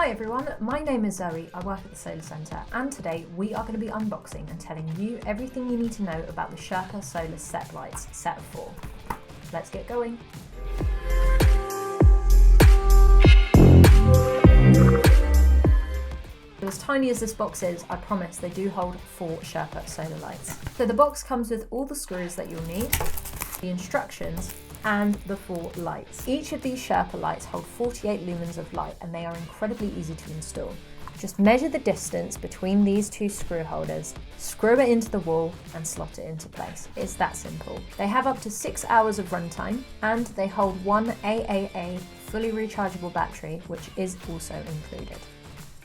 Hi everyone, my name is Zoe, I work at the Solar Centre, and today we are going to be unboxing and telling you everything you need to know about the Sherpa Solar Step Lights set of 4. Let's get going. As tiny as this box is, I promise they do hold 4 Sherpa solar lights. So the box comes with all the screws that you'll need, the instructions, and the 4 lights. Each of these Sherpa lights hold 48 lumens of light and they are incredibly easy to install. Just measure the distance between these 2 screw holders, screw it into the wall and slot it into place. It's that simple. They have up to 6 hours of runtime and they hold 1 AAA fully rechargeable battery, which is also included.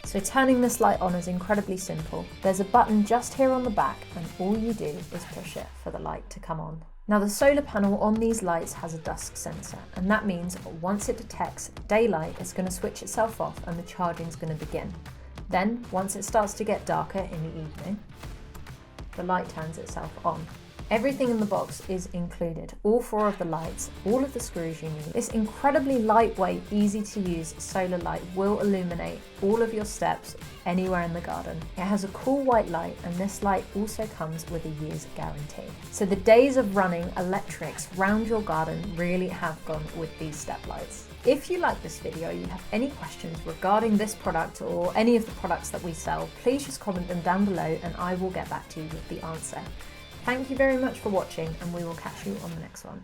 So turning this light on is incredibly simple. There's a button just here on the back and all you do is push it for the light to come on. Now the solar panel on these lights has a dusk sensor, and that means once it detects daylight, it's going to switch itself off and the charging is going to begin. Then once it starts to get darker in the evening, the light turns itself on. Everything in the box is included, all 4 of the lights, all of the screws you need. This incredibly lightweight, easy to use solar light will illuminate all of your steps anywhere in the garden. It has a cool white light and this light also comes with a year's guarantee. So the days of running electrics round your garden really have gone with these step lights. If you like this video, you have any questions regarding this product or any of the products that we sell, please just comment them down below and I will get back to you with the answer. Thank you very much for watching and we will catch you on the next one.